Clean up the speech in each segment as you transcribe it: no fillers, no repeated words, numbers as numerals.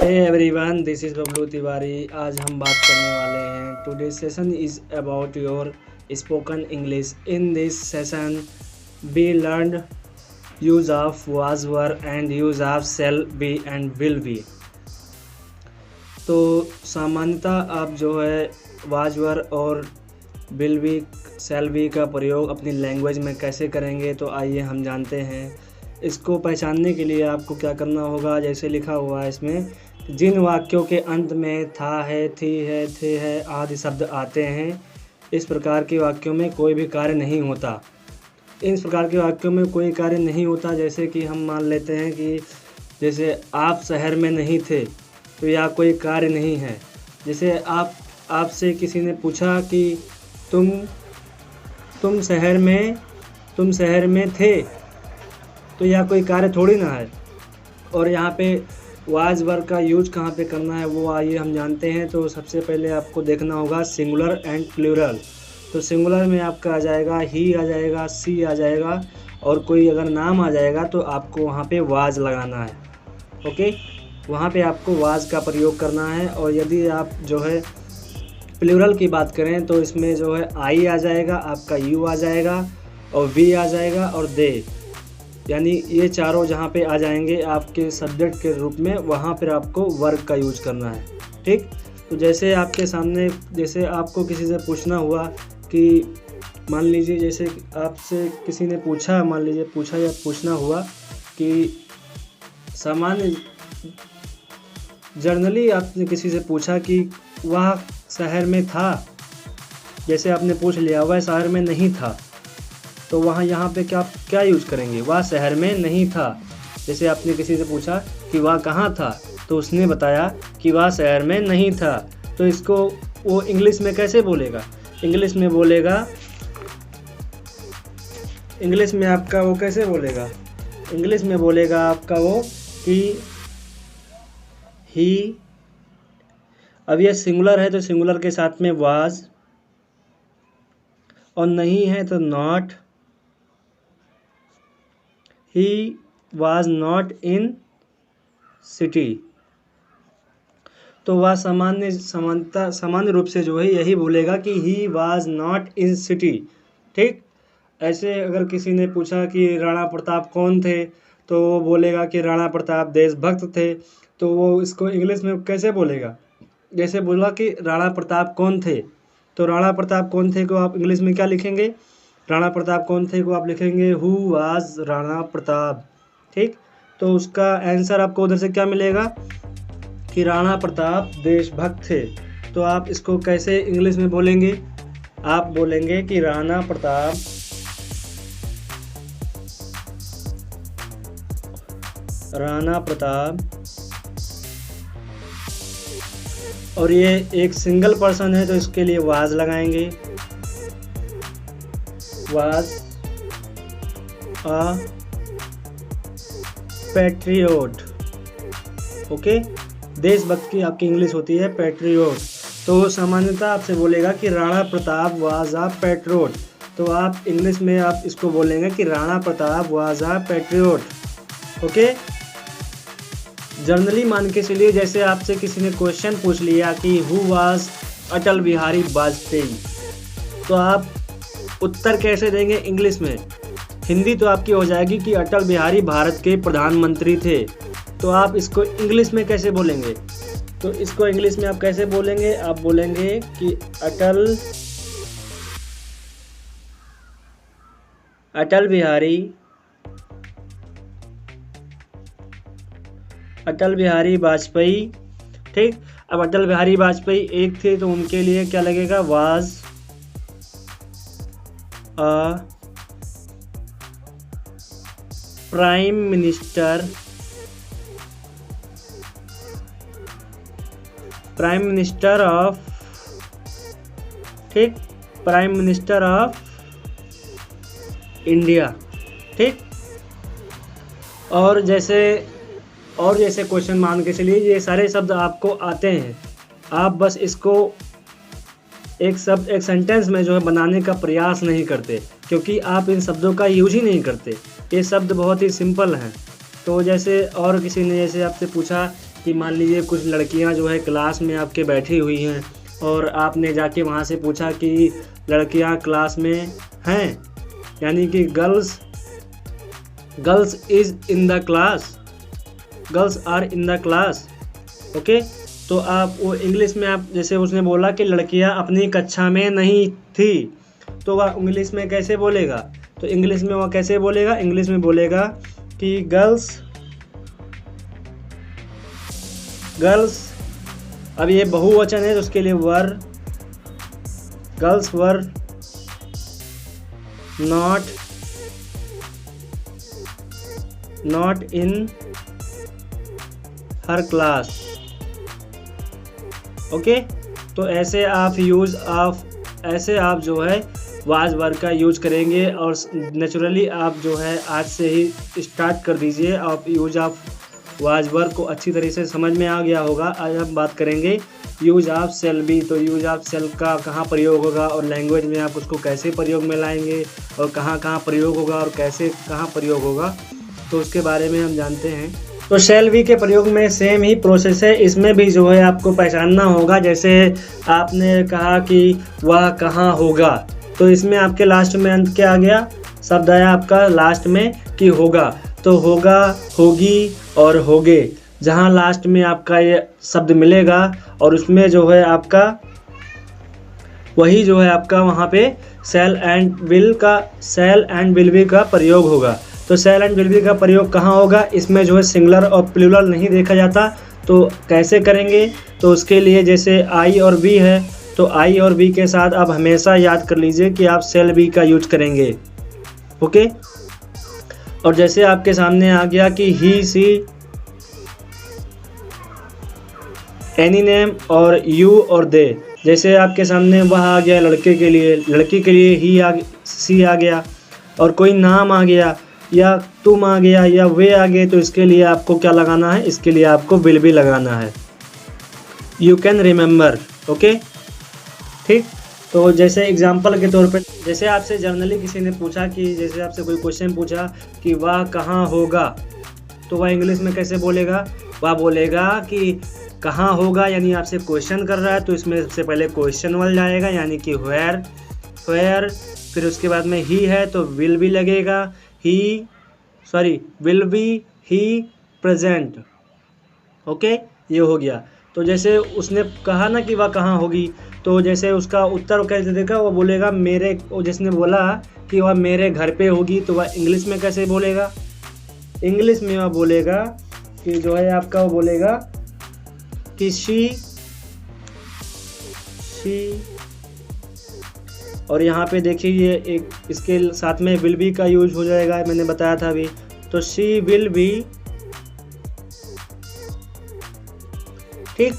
Hey everyone, this is Bablu Tiwari. आज हम बात करने वाले हैं today session is about your spoken English. In this session we learn use of was were and use of shall be and will be. तो सामान्यतः आप जो है वाज वर और विल बी, शैल बी का प्रयोग अपनी लैंग्वेज में कैसे करेंगे, तो आइए हम जानते हैं। इसको पहचानने के लिए आपको क्या करना होगा, जैसे लिखा हुआ है इसमें, जिन वाक्यों के अंत में था है, थी है, थे है आदि शब्द आते हैं, इस प्रकार के वाक्यों में कोई भी कार्य नहीं होता। इस प्रकार के वाक्यों में कोई कार्य नहीं होता। जैसे कि हम मान लेते हैं कि जैसे आप शहर में नहीं थे, तो यह कोई कार्य नहीं है। जैसे आपसे किसी ने पूछा कि तुम शहर में थे, तो यह कोई कार्य थोड़ी ना है। और यहाँ पे वाज वर का यूज कहाँ पे करना है वो आइए हम जानते हैं। तो सबसे पहले आपको देखना होगा सिंगुलर एंड प्लूरल। तो सिंगुलर में आपका आ जाएगा ही, आ जाएगा सी, आ जाएगा, और कोई अगर नाम आ जाएगा तो आपको वहाँ पे वाज लगाना है। ओके, वहाँ पे आपको वाज का प्रयोग करना है। और यदि आप जो है प्लूरल की बात करें तो इसमें जो है आई आ जाएगा, आपका यू आ जाएगा, और वी आ जाएगा, और दे, यानी ये चारों जहाँ पे आ जाएंगे आपके सब्जेक्ट के रूप में, वहाँ पर आपको वर्ब का यूज करना है। ठीक, तो जैसे आपके सामने, जैसे आपको किसी से पूछना हुआ कि मान लीजिए जैसे आपसे किसी ने पूछा, मान लीजिए पूछना हुआ कि सामान्य जनरली आपने किसी से पूछा कि वह शहर में था, जैसे आपने पूछ लिया वह शहर में नहीं था, तो वहाँ यहाँ पे क्या यूज करेंगे, वह शहर में नहीं था। जैसे आपने किसी से पूछा कि वह कहाँ था, तो उसने बताया कि वह शहर में नहीं था, तो इसको वो इंग्लिश में कैसे बोलेगा, इंग्लिश में आपका वो कैसे बोलेगा, इंग्लिश में बोलेगा आपका वो कि ही। अब ये सिंगुलर है तो सिंगुलर के साथ में वाज, और नहीं है तो not. He was not in city. तो वह सामान्य रूप से जो है यही बोलेगा कि he was not in city. ठीक, ऐसे अगर किसी ने पूछा कि राणा प्रताप कौन थे, तो वो बोलेगा कि राणा प्रताप देशभक्त थे, तो वो इसको इंग्लिश में कैसे बोलेगा। जैसे बोला कि राणा प्रताप कौन थे, तो राणा प्रताप कौन थे को आप इंग्लिश में क्या लिखेंगे, राणा प्रताप कौन थे को आप लिखेंगे हु वाज राणा प्रताप। ठीक, तो उसका आंसर आपको उधर से क्या मिलेगा कि राणा प्रताप देशभक्त थे। तो आप इसको कैसे इंग्लिश में बोलेंगे, आप बोलेंगे कि राणा प्रताप और ये एक सिंगल पर्सन है तो इसके लिए वाज लगाएंगे, वाज अ पैट्रियोट। ओके, देशभक्त की आपकी इंग्लिश होती है पैट्रियोट। तो सामान्यतः आपसे बोलेगा कि Rana Pratap was a patriot, तो आप इंग्लिश में आप इसको बोलेंगे कि Rana Pratap was a patriot. Okay, generally मान के चलिए जैसे आपसे किसी ने क्वेश्चन पूछ लिया कि हु वाज अटल बिहारी वाजपेयी, तो आप उत्तर कैसे देंगे इंग्लिश में। हिंदी तो आपकी हो जाएगी कि अटल बिहारी भारत के प्रधानमंत्री थे, तो आप इसको इंग्लिश में कैसे बोलेंगे। तो इसको इंग्लिश में आप कैसे बोलेंगे, आप बोलेंगे कि अटल बिहारी वाजपेयी। ठीक, अब अटल बिहारी वाजपेयी एक थे तो उनके लिए क्या लगेगा, was a prime minister of, ठीक, प्राइम मिनिस्टर ऑफ इंडिया। ठीक, और जैसे क्वेश्चन मान के चलिए ये सारे शब्द आपको आते हैं, आप बस इसको एक सेंटेंस में जो है बनाने का प्रयास नहीं करते, क्योंकि आप इन शब्दों का यूज ही नहीं करते। ये शब्द बहुत ही सिंपल हैं। तो जैसे और किसी ने जैसे आपसे पूछा कि मान लीजिए कुछ लड़कियां जो है क्लास में आपके बैठी हुई हैं और आपने जाके वहाँ से पूछा कि लड़कियां क्लास में हैं, यानी कि girls is in the class, girls are in the class. Okay, तो आप वो इंग्लिश में आप जैसे उसने बोला कि लड़कियां अपनी कक्षा में नहीं थी, तो वह इंग्लिश में कैसे बोलेगा? तो इंग्लिश में वह कैसे बोलेगा? इंग्लिश में बोलेगा कि गर्ल्स, अब ये बहुवचन है तो उसके लिए were, girls were not in her class. Okay, तो ऐसे आप जो है वाज वर्ब का यूज करेंगे और नेचुरली आप जो है आज से ही स्टार्ट कर दीजिए। आप यूज ऑफ वाज वर्ब को अच्छी तरीके से समझ में आ गया होगा। आज हम बात करेंगे यूज ऑफ सेल बी। तो यूज ऑफ सेल का कहाँ प्रयोग होगा और लैंग्वेज में आप उसको कैसे प्रयोग में लाएंगे और कहाँ प्रयोग होगा और कैसे कहाँ प्रयोग होगा, तो उसके बारे में हम जानते हैं। तो शेल बी के प्रयोग में सेम ही प्रोसेस है, इसमें भी जो है आपको पहचानना होगा। जैसे आपने कहा कि वह कहाँ होगा, तो इसमें आपके लास्ट में अंत क्या आ गया? शब्द आया आपका लास्ट में कि होगा। तो होगा, होगी और होगे, जहाँ लास्ट में आपका ये शब्द मिलेगा और उसमें जो है आपका वही जो है आपका वहाँ पे सेल एंड विल बी का प्रयोग होगा। तो सेल एंड विल बी का प्रयोग कहाँ होगा? इसमें जो है सिंगुलर और प्लूरल नहीं देखा जाता, तो कैसे करेंगे? तो उसके लिए जैसे आई और बी है, तो आई और बी के साथ आप हमेशा याद कर लीजिए कि आप सेल बी का यूज करेंगे। ओके, और जैसे आपके सामने आ गया कि ही, सी, एनी नेम और यू और दे, जैसे आपके सामने वह आ गया लड़के के लिए, लड़की के लिए ही सी आ गया, और कोई नाम आ गया या तुम आ गया या वे आ गए, तो इसके लिए आपको क्या लगाना है? इसके लिए आपको विल बी लगाना है। You can remember. ओके, ठीक। तो जैसे एग्जाम्पल के तौर पे, जैसे आपसे जर्नली किसी ने पूछा कि जैसे आपसे कोई क्वेश्चन पूछा कि वह कहाँ होगा, तो वह इंग्लिश में कैसे बोलेगा? वह बोलेगा कि कहाँ होगा, यानी आपसे क्वेश्चन कर रहा है तो इसमें सबसे पहले क्वेश्चन वाला जाएगा, यानी कि वेयर, फिर उसके बाद में ही है तो विल बी लगेगा, will be he present. Okay, ये हो गया। तो जैसे उसने कहा ना कि वह कहाँ होगी, तो जैसे उसका उत्तर कैसे देगा? वो बोलेगा जिसने बोला कि वह मेरे घर पे होगी, तो वह इंग्लिश में कैसे बोलेगा? इंग्लिश में वह बोलेगा कि जो है आपका वो बोलेगा कि शी, और यहाँ पे देखिए ये एक इसके साथ में विल बी का यूज हो जाएगा, मैंने बताया था अभी। तो शी विल बी, ठीक।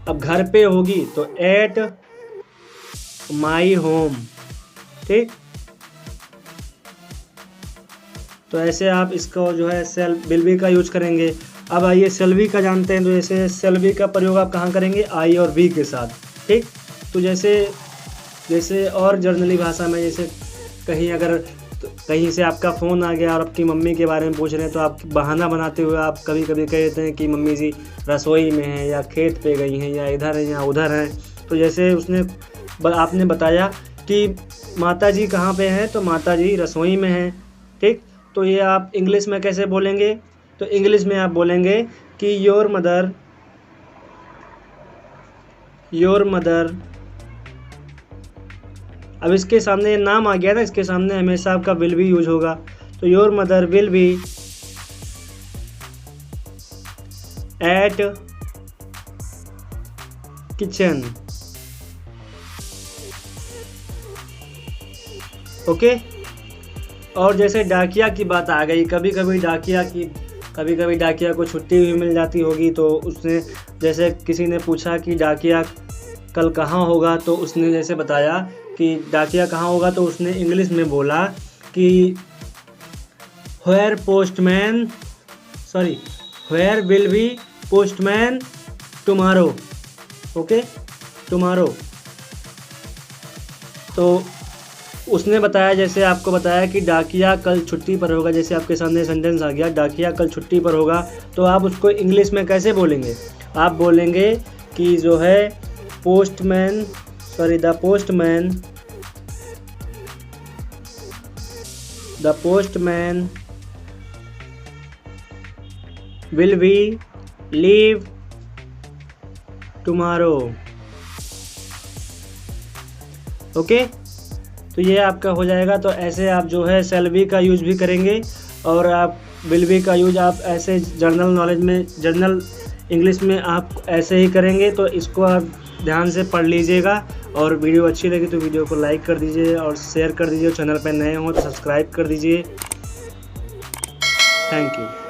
अब घर पे होगी तो एट माई होम, ठीक। तो ऐसे आप इसको जो है विल बी का यूज करेंगे। अब आइए सेल बी का जानते हैं। तो जैसे सेल बी का प्रयोग आप कहाँ करेंगे? आई और बी के साथ, ठीक। तो जैसे और जर्नली भाषा में, जैसे कहीं से आपका फ़ोन आ गया और आपकी मम्मी के बारे में पूछ रहे हैं, तो आप बहाना बनाते हुए आप कभी कभी कहते हैं कि मम्मी जी रसोई में हैं या खेत पे गई हैं या इधर हैं या उधर हैं। तो जैसे आपने बताया कि माता जी कहाँ पे हैं, तो माता जी रसोई में हैं, ठीक। तो ये आप इंग्लिश में कैसे बोलेंगे? तो इंग्लिश में आप बोलेंगे कि योर मदर। अब इसके सामने नाम आ गया ना, इसके सामने हमेशा आपका विल बी यूज होगा। तो your mother will be at kitchen. Okay, और जैसे डाकिया की बात आ गई, कभी कभी डाकिया को छुट्टी भी मिल जाती होगी, तो उसने जैसे किसी ने पूछा कि डाकिया कल कहाँ होगा, तो उसने जैसे बताया कि डाकिया कहाँ होगा, तो उसने इंग्लिश में बोला कि where will be postman tomorrow. Okay, tomorrow. तो उसने बताया, जैसे आपको बताया कि डाकिया कल छुट्टी पर होगा, जैसे आपके सामने सेंटेंस आ गया डाकिया कल छुट्टी पर होगा, तो आप उसको इंग्लिश में कैसे बोलेंगे? आप बोलेंगे कि जो है the postman will be leave tomorrow. Okay, तो ये आपका हो जाएगा। तो ऐसे आप जो है शैल बी का यूज भी करेंगे और आप विल बी का यूज आप ऐसे जनरल इंग्लिश में आप ऐसे ही करेंगे। तो इसको आप ध्यान से पढ़ लीजिएगा और वीडियो अच्छी लगी तो वीडियो को लाइक कर दीजिए और शेयर कर दीजिए। चैनल पर नए हो तो सब्सक्राइब कर दीजिए। Thank you.